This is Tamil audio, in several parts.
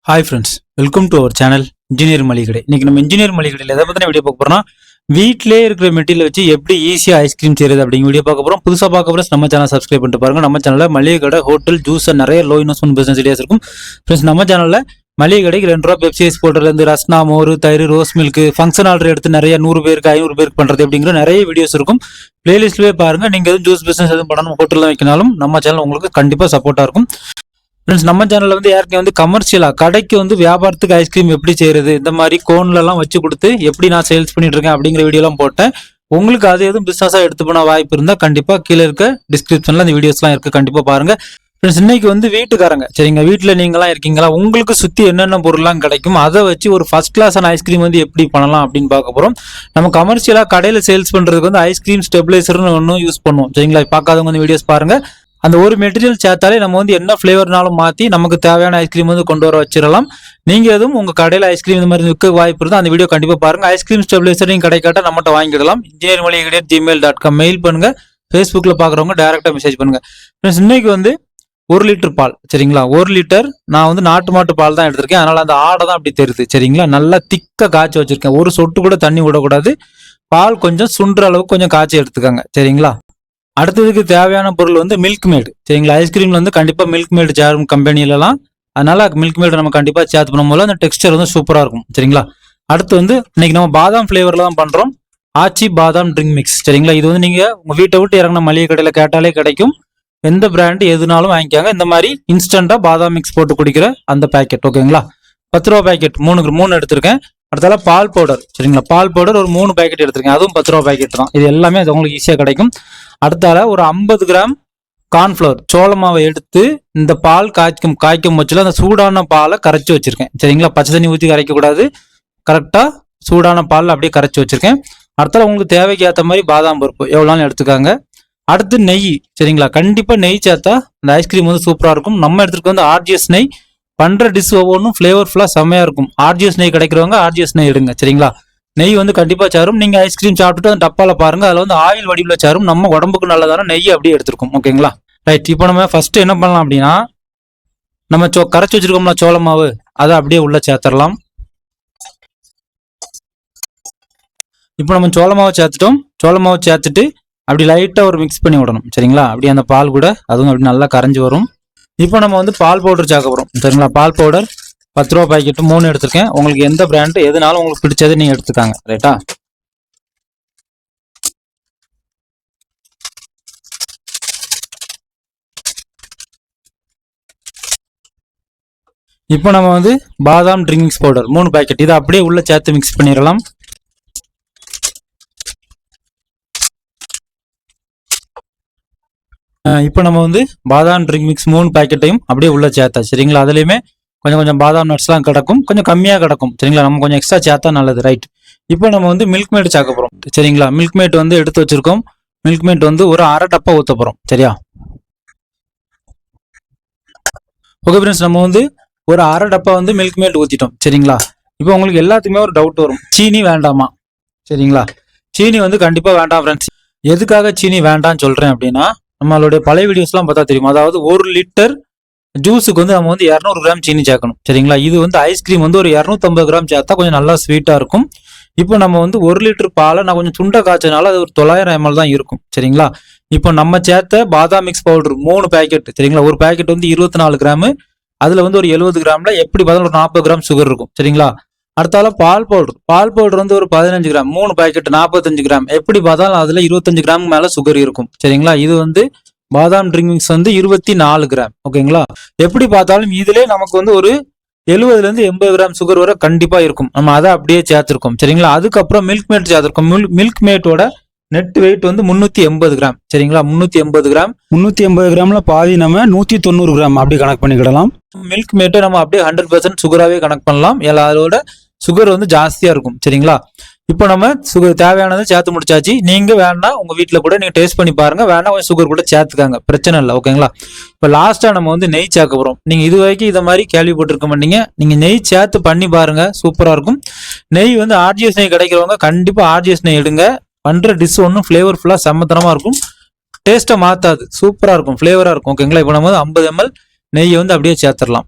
Hi friends, welcome to our channel engineer மளிகை. இன்னைக்கு நம்ம இன்ஜினியர் மளிகையில் எதை பற்றின வீடியோ பார்க்க போறோம்னா, வீட்டிலே இருக்கிற மெட்டீரியல் வச்சு எப்படி ஈஸியாக ஐஸ்கிரீம் செய்யறது அப்படிங்கிற வீடியோ பார்க்க போறோம். புதுசாக பார்க்க போகிறோம் நம்ம சேனல் சப்ஸ்கிரைப் பண்ணிட்டு பாருங்க. நம்ம சேனலில் மளிகை கடை, ஹோட்டல், ஜூஸ் நிறைய லோ இன்வெஸ்ட்மெண்ட் பிசினஸ் ஐடியாஸ் இருக்கும். ஃப்ரெண்ட்ஸ், நம்ம சேனலில் மளிகை கடைக்கு 2 ரூபா பெப்சி ஐஸ் போடுறதுலேருந்து ரஸ்னா, மோர், தயிர், ரோஸ் மில்க், ஃபங்க்ஷன் ஆர்டர் எடுத்து நிறைய 100 பேருக்கு 500 பேருக்கு பண்ணுறது அப்படிங்கிற நிறைய வீடியோஸ் இருக்கும். பிளேலிஸ்ட்லேயே பாருங்க. நீங்கள் எதுவும் ஜூஸ் பிசினஸ் எதுவும் பண்ணணும், ஹோட்டலில் வைக்கினாலும் நம்ம சேனல் உங்களுக்கு கண்டிப்பாக சப்போர்ட்டாக இருக்கும். ஃப்ரெண்ட்ஸ், நம்ம சேனல்ல ஏற்கனவே கமர்ஷியலா கடைக்கு வியாபாரத்துக்கு ஐஸ்கிரீம் எப்படி செய்யறது, இந்த மாதிரி கோன்ல எல்லாம் வச்சு கொடுத்து எப்படி நான் சேல்ஸ் பண்ணிட்டு இருக்கேன் அப்படிங்கிற வீடியோ எல்லாம் போட்டேன். உங்களுக்கு அது எதுவும் பிசினஸா எடுத்து போன வாய்ப்பு இருந்தா கண்டிப்பா கீழே இருக்க டிஸ்கிரிப்ஷன்ல அந்த வீடியோஸ் எல்லாம் இருக்கு, கண்டிப்பா பாருங்க. ஃப்ரெண்ட்ஸ், இன்னைக்கு வீட்டுக்காரங்க சரிங்க, வீட்டுல நீங்களாம் இருக்கீங்களா, உங்களுக்கு சுத்தி என்னென்ன பொருள்லாம் கிடைக்கும், அதை வச்சு ஒரு ஃபர்ஸ்ட் கிளாஸான ஐஸ்கிரீம் எப்படி பண்ணலாம் அப்படின்னு பார்க்க போறோம். நம்ம கமர்ஷியலா கடையில சேல்ஸ் பண்றதுக்கு ஐஸ்கிரீம் ஸ்டெபிலைசர்னு ஒன்றும் யூஸ் பண்ணுவோம் சரிங்களா. பார்க்காதவங்க வீடியோஸ் பாருங்க. அந்த ஒரு மெட்டீரியல் சேர்த்தாலே நம்ம என்ன ஃப்ளேவர்னாலும் மாற்றி நமக்கு தேவையான ஐஸ்கிரீம் கொண்டு வர வச்சிடலாம். நீங்கள் எதுவும் உங்கள் கடையில் ஐஸ்கிரீம் இந்த மாதிரி விற்க வாய்ப்பு இருந்தால் அந்த வீடியோ கண்டிப்பாக பாருங்கள். ஐஸ்கிரீம் ஸ்டெபிலைசர் நீங்கள் கிடைக்காட்ட நம்மகிட்ட வாங்கிடலாம். இன்ஜினியர் மளிகை gmail.com மெயில் பண்ணுங்கள். ஃபேஸ்புக்கில் பார்க்குறவங்க டேரெக்டாக மெசேஜ் பண்ணுங்கள். ஃப்ரெண்ட்ஸ், இன்னைக்கு 1 லிட்டர் பால் சரிங்களா. 1 லிட்டர் நான் நாட்டு மாட்டு பால் தான் எடுத்திருக்கேன். அதனால் அந்த ஆடை தான் அப்படி தெரியுது சரிங்களா. நல்லா திக்காக காய்ச்சி வச்சுருக்கேன். ஒரு சொட்டு கூட தண்ணி விடக்கூடாது. பால் கொஞ்சம் சுண்டுற அளவுக்கு கொஞ்சம் காய்ச்சி எடுத்துக்கோங்க சரிங்களா. அடுத்ததுக்கு தேவையான பொருள் மில்க் மேடு சரிங்களா. ஐஸ்கிரீம்ல கண்டிப்பா மில்க் மேடு சேரும் கம்பெனிலலாம். அதனால மில்க் மேடு நம்ம கண்டிப்பா சேர்த்து பண்ணும்போது அந்த டெக்ஸ்டர் சூப்பரா இருக்கும் சரிங்களா. அடுத்து இன்னைக்கு நம்ம பாதாம் ஃபிளேவர்ல தான் பண்றோம். ஆச்சி பாதாம் ட்ரிங்க் மிக்ஸ் சரிங்களா. இது நீங்க உங்க வீட்டை விட்டு இறங்கின மளிகை கடையில கேட்டாலே கிடைக்கும். எந்த பிராண்ட் எதுனாலும் வாங்கிக்காங்க. இந்த மாதிரி இன்ஸ்டன்டா பாதாம் மிக்ஸ் போட்டு குடிக்கிற அந்த பேக்கெட் ஓகேங்களா. 10 ரூபா பேக்கெட் 3 எடுத்திருக்கேன். அடுத்தால பால் பவுடர் சரிங்களா. பால் பவுடர் ஒரு 3 பேக்கெட் எடுத்திருக்கேன். அதுவும் 10 ரூபா பேக்கெட் தான். இது எல்லாமே அது உங்களுக்கு ஈஸியா கிடைக்கும். அடுத்தால ஒரு 50 கிராம் கார்ன்ஃபிளவர் சோள மாவை எடுத்து இந்த பால் காய்க்கும் வச்சுல அந்த சூடான பாலை கரைச்சி வச்சிருக்கேன் சரிங்களா. பச்சை தண்ணி ஊற்றி கரைக்க கூடாது. கரெக்டா சூடான பால் அப்படியே கரைச்சி வச்சிருக்கேன். அடுத்தால உங்களுக்கு தேவைக்கு ஏற்ற மாதிரி பாதாம் பருப்பு எவ்வளோனாலும் எடுத்துக்காங்க. அடுத்து நெய் சரிங்களா. கண்டிப்பா நெய் சேர்த்தா அந்த ஐஸ்கிரீம் சூப்பரா இருக்கும். நம்ம எடுத்துருக்கு ஆர்ஜிஎஸ் நெய். பண்ற டிஷ் ஒவ்வொன்றும் ஃபிளேவர்ஃபுல்லா செம்மையா இருக்கும். ஆர்ஜிஎஸ் நெய் கிடைக்கிறவங்க ஆர்ஜிஎஸ் நெய் எடுங்க சரிங்களா. நெய் கண்டிப்பா சேரும். நீங்க ஐஸ்கிரீம் சாப்பிட்டுட்டு அந்த டப்பால பாருங்க, அதுல ஆயில் வடிவில் சேரும். நம்ம உடம்புக்கு நல்லதான நெய் அப்படியே எடுத்துருக்கோம் ஓகேங்களா. ரைட், இப்போ நம்ம ஃபர்ஸ்ட் என்ன பண்ணலாம் அப்படின்னா, நம்ம கரைச்சி வச்சிருக்கோம்ல சோள மாவு, அதை அப்படியே உள்ள சேர்த்துடலாம். இப்போ நம்ம சோள மாவை சேர்த்துட்டோம். சோள மாவை சேர்த்துட்டு அப்படி லைட்டா ஒரு மிக்ஸ் பண்ணி விடணும் சரிங்களா. அப்படி அந்த பால் கூட அதுவும் அப்படி நல்லா கரைஞ்சி வரும். இப்போ நம்ம பால் பவுடர் சேர்க்க போறோம் சரிங்களா. பால் பவுடர் 10 ரூபா பாக்கெட் 3 எடுத்திருக்கேன். உங்களுக்கு எந்த பிராண்ட் எதுனாலும் உங்களுக்கு பிடிச்சதை நீங்க எடுத்துக்காங்க ரைட்டா. இப்போ நம்ம பாதாம் ட்ரிங்க் மிக்ஸ் பவுடர் 3 பாக்கெட் இதை அப்படியே உள்ள சேர்த்து மிக்ஸ் பண்ணிடலாம். இப்போ நம்ம பாதாம் ட்ரிங்க் மிக்ஸ் 3 பாக்கெட்டையும் அப்படியே உள்ள சேர்த்தா சரிங்களா. அதுலயுமே கொஞ்சம் பாதாம் நட்ஸ்லாம் கிடக்கும், கொஞ்சம் கம்மியாக கிடக்கும் சரிங்களா. நம்ம கொஞ்சம் எக்ஸ்ட்ரா சேர்த்தா நல்லது ரைட். இப்போ நம்ம மில்க் மேட் சேர்க்க போறோம் சரிங்களா. மில்க் மேட் எடுத்து வச்சிருக்கோம். மில்க் மேட் ஒரு அரை டப்பா ஊற்ற போறோம் சரியா. ஓகே ஃப்ரெண்ட்ஸ், நம்ம ஒரு அரை டப்பா மில்க் மேட் ஊற்றிட்டோம் சரிங்களா. இப்போ உங்களுக்கு எல்லாத்துக்குமே ஒரு டவுட் வரும், சீனி வேண்டாமா சரிங்களா. சீனி கண்டிப்பா வேண்டாம் ஃப்ரெண்ட்ஸ். எதுக்காக சீனி வேண்டாம்னு சொல்றேன் அப்படின்னா, நம்மளுடைய பழைய வீடியோஸ்லாம் பார்த்தா தெரியும். அதாவது 1 லிட்டர் ஜூஸுக்கு நம்ம 200 கிராம் சீனி சேர்க்கணும் சரிங்களா. இது ஐஸ்கிரீம் ஒரு 250 கிராம் சேர்த்தா கொஞ்சம் நல்லா ஸ்வீட்டா இருக்கும். இப்போ நம்ம 1 லிட்டர் பாலை நான் கொஞ்சம் சுண்ட காய்ச்சனால அது ஒரு 900 ml தான் இருக்கும் சரிங்களா. இப்போ நம்ம சேர்த்த பாதாம் மிக்ஸ் பவுடர் 3 பேக்கெட் சரிங்களா. ஒரு பேக்கெட் 24 கிராம். அதுல ஒரு 70 கிராம்ல எப்படி பார்த்தாலும் ஒரு 40 கிராம் சுகர் இருக்கும் சரிங்களா. அடுத்தால பால் பவுடர் ஒரு 15 கிராம் 3 பேக்கெட் 45 கிராம். எப்படி பார்த்தாலும் அதுல 25 கிராம் மேல சுகர் இருக்கும் சரிங்களா. இது பாதாம் ட்ரிங்க் மிக்ஸ் 24 கிராம் ஓகேங்களா. எப்படி பார்த்தாலும் இதுல நமக்கு ஒரு 70 ல இருந்து 80 கிராம் சுகர் வரை கண்டிப்பா இருக்கும். நம்ம அதை அப்படியே சேர்த்திருக்கோம் சரிங்களா. அதுக்கப்புறம் மில்க் மேட் சேர்த்திருக்கோம். மில்க் மேட்டோட நெட் வெயிட் 380 கிராம் சரிங்களா. 380 கிராம்ல பாதி நம்ம 190 கிராம் அப்படி கணக்கு பண்ணிக்கிடலாம். மில்க் மேட்டை நம்ம அப்படியே 100% சுகராகவே கணக்கு பண்ணலாம். அதோட சுகர் ஜாஸ்தியா இருக்கும் சரிங்களா. இப்போ நம்ம சுகர் தேவையானதை சேர்த்து முடிச்சாச்சு. நீங்க வேணா உங்க வீட்டுல கூட நீங்க டேஸ்ட் பண்ணி பாருங்க. வேணா கொஞ்சம் சுகர் கூட சேர்த்துக்காங்க, பிரச்சனை இல்லை ஓகேங்களா. இப்போ லாஸ்டா நம்ம நெய் சேர்க்க போறோம். நீங்க இது வரைக்கும் இதை மாதிரி கேள்விப்பட்டிருக்க மாட்டீங்க. நீங்க நெய் சேர்த்து பண்ணி பாருங்க, சூப்பரா இருக்கும். நெய் ஆர்ஜிஎஸ் நெய் கிடைக்கிறவங்க கண்டிப்பா ஆர்ஜிஎஸ் நெய் எடுங்க. பண்ற டிஷ் ஃபிளேவர்ஃபுல்லா செம்மத்தனமா இருக்கும். டேஸ்ட்டை மாத்தாது, சூப்பரா இருக்கும், ஃபிளேவரா இருக்கும் ஓகேங்களா. இப்போ நம்ம 50 ml நெய்யை அப்படியே சேர்த்துடலாம்.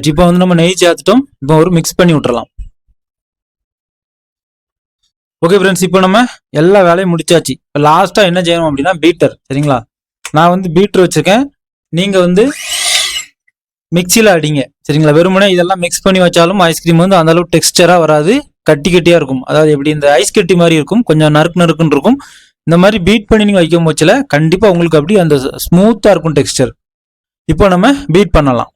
இப்போ வந்து நம்ம நெய் சேர்த்துட்டோம். இப்போ ஒரு மிக்ஸ் பண்ணி விட்டுறலாம். ஓகே ஃப்ரெண்ட்ஸ், இப்போ நம்ம எல்லா வேலையும் முடிச்சாச்சு. இப்போ லாஸ்ட்டாக என்ன செய்யணும் அப்படின்னா பீட்டர். சரிங்களா, நான் வந்து பீட்டர் வச்சுருக்கேன். நீங்கள் வந்து மிக்சியில் அடிங்க. சரிங்களா, வெறுமனே இதெல்லாம் மிக்ஸ் பண்ணி வச்சாலும் ஐஸ்கிரீம் வந்து அந்த அளவு டெக்ஸ்டராக வராது, கட்டி கட்டியாக இருக்கும். அதாவது எப்படி இந்த ஐஸ் கட்டி மாதிரி இருக்கும், கொஞ்சம் நறுக்கு நறுக்குன்னு இருக்கும். இந்த மாதிரி பீட் பண்ணி நீங்கள் வைக்கும் போச்சில் கண்டிப்பாக உங்களுக்கு அப்படி அந்த ஸ்மூத்தாக இருக்கும் டெக்ஸ்டர். இப்போ நம்ம பீட் பண்ணலாம்.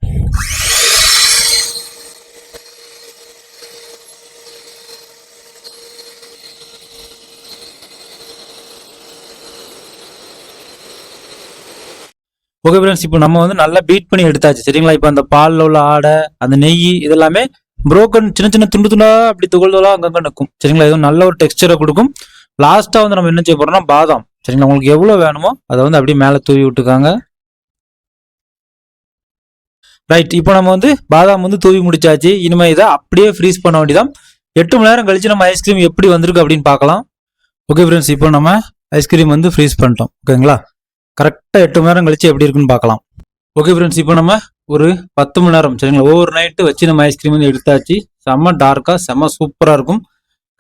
ஓகே ஃப்ரெண்ட்ஸ், இப்போ நம்ம வந்து நல்லா பீட் பண்ணி எடுத்தாச்சு. சரிங்களா, இப்போ அந்த பாலில் உள்ள ஆடை, அந்த நெய் இதெல்லாமே புரோக்கன் சின்ன சின்ன துண்டு துண்டா அப்படி துகள் துகளா அங்கங்கே நிற்கும். சரிங்களா, இது நல்ல ஒரு டெக்ஸ்டரை கொடுக்கும். லாஸ்ட்டாக வந்து நம்ம என்ன செய்ய போறோம்னா பாதாம். சரிங்களா, உங்களுக்கு எவ்வளோ வேணுமோ அதை வந்து அப்படியே மேலே தூவி விட்டுக்காங்க. ரைட், இப்போ நம்ம வந்து பாதாம் வந்து தூவி முடிச்சாச்சு. இனிமேல் இதை அப்படியே ஃப்ரீஸ் பண்ண வேண்டியதான். 8 மணி நேரம் கழிச்சு நம்ம ஐஸ்கிரீம் எப்படி வந்திருக்கு அப்படின்னு பார்க்கலாம். ஓகே ஃப்ரெண்ட்ஸ், இப்போ நம்ம ஐஸ்கிரீம் வந்து ஃப்ரீஸ் பண்ணிட்டோம். ஓகேங்களா, கரெக்டாக 8 மணி நேரம் கழிச்சு எப்படி இருக்குன்னு பார்க்கலாம். ஓகே ஃப்ரெண்ட்ஸ், இப்போ நம்ம ஒரு 10 மணி நேரம் சரிங்களா ஓவர் நைட்டு வச்சு நம்ம ஐஸ்கிரீம் வந்து எடுத்தாச்சு. செம்ம டார்க்காக செம்ம சூப்பராக இருக்கும்.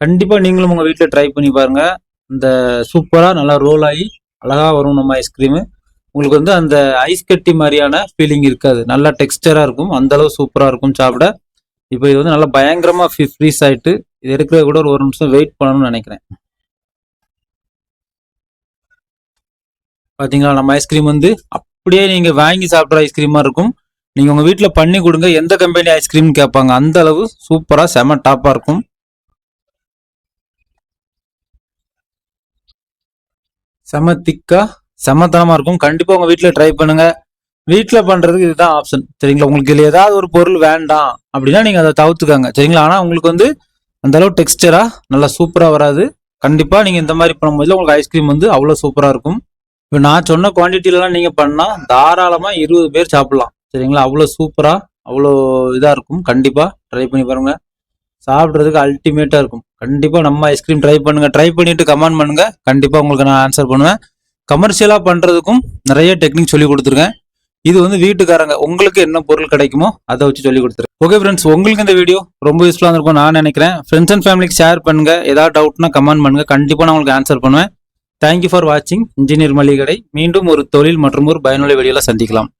கண்டிப்பாக நீங்களும் உங்கள் வீட்டில் ட்ரை பண்ணி பாருங்கள். இந்த சூப்பராக நல்லா ரோல் ஆகி அழகாக வரும் நம்ம ஐஸ்கிரீமு. உங்களுக்கு வந்து அந்த ஐஸ் கட்டி மாதிரியான ஃபீலிங் இருக்காது, நல்லா டெக்ஸ்டராக இருக்கும். அந்தளவு சூப்பராக இருக்கும் சாப்பிட. இப்போ இது வந்து நல்லா பயங்கரமாக ஃப்ரீஸ் ஆகிட்டு இது எடுக்கிறத கூட ஒரு நிமிஷம் வெயிட் பண்ணணும்னு நினைக்கிறேன். பார்த்தீங்களா, நம்ம ஐஸ்கிரீம் வந்து அப்படியே நீங்கள் வாங்கி சாப்பிட்ற ஐஸ்கிரீமாக இருக்கும். நீங்கள் உங்கள் வீட்டில் பண்ணி கொடுங்க, எந்த கம்பெனி ஐஸ்கிரீம்னு கேட்பாங்க. அந்த அளவு சூப்பராக செம டாப்பாக இருக்கும். செம திக்கா செமத்தனமாக இருக்கும். கண்டிப்பாக உங்கள் வீட்டில் ட்ரை பண்ணுங்க. வீட்டில் பண்ணுறதுக்கு இதுதான் ஆப்ஷன். சரிங்களா, உங்களுக்கு இதில் ஏதாவது ஒரு பொருள் வேண்டாம் அப்படின்னா நீங்கள் அதை தவிர்த்துக்காங்க. சரிங்களா, ஆனால் உங்களுக்கு வந்து அந்த அளவு டெக்ஸ்டராக நல்லா சூப்பராக வராது. கண்டிப்பாக நீங்கள் இந்த மாதிரி பண்ணும்போது உங்களுக்கு ஐஸ்கிரீம் வந்து அவ்வளோ சூப்பராக இருக்கும். இப்போ நான் சொன்ன குவான்டிட்டிலலாம் நீங்கள் பண்ணால் தாராளமாக 20 பேர் சாப்பிட்லாம். சரிங்களா, அவ்வளோ சூப்பராக அவ்வளோ இதாக இருக்கும். கண்டிப்பாக ட்ரை பண்ணி பாருங்கள், சாப்பிட்றதுக்கு அல்டிமேட்டாக இருக்கும். கண்டிப்பாக நம்ம ஐஸ்கிரீம் ட்ரை பண்ணுங்கள். ட்ரை பண்ணிவிட்டு கமெண்ட் பண்ணுங்கள். கண்டிப்பாக உங்களுக்கு நான் ஆன்சர் பண்ணுவேன். கமர்ஷியலாக பண்ணுறதுக்கும் நிறைய டெக்னிக் சொல்லி கொடுத்துருக்கேன். இது வந்து வீட்டுக்காரங்க உங்களுக்கு என்ன பொருள் கிடைக்குமோ அதை வச்சு சொல்லி கொடுத்துருக்கேன். ஓகே ஃப்ரெண்ட்ஸ், உங்களுக்கு இந்த வீடியோ ரொம்ப யூஸ்ஃபுல்லாக இருக்கும் நான் நினைக்கிறேன். ஃப்ரெண்ட்ஸ் அண்ட் ஃபேமிலிக்கு ஷேர் பண்ணுங்கள். ஏதாவது டவுட்னா கமெண்ட் பண்ணுங்கள். கண்டிப்பாக நான் உங்களுக்கு ஆன்சர் பண்ணுவேன். தேங்க்யூ ஃபார் வாட்சிங் இன்ஜினியர் மளிகை கடை. மீண்டும் ஒரு தொழில் மற்றும் ஒரு பயனுள்ள வீடியோவில் சந்திக்கலாம்.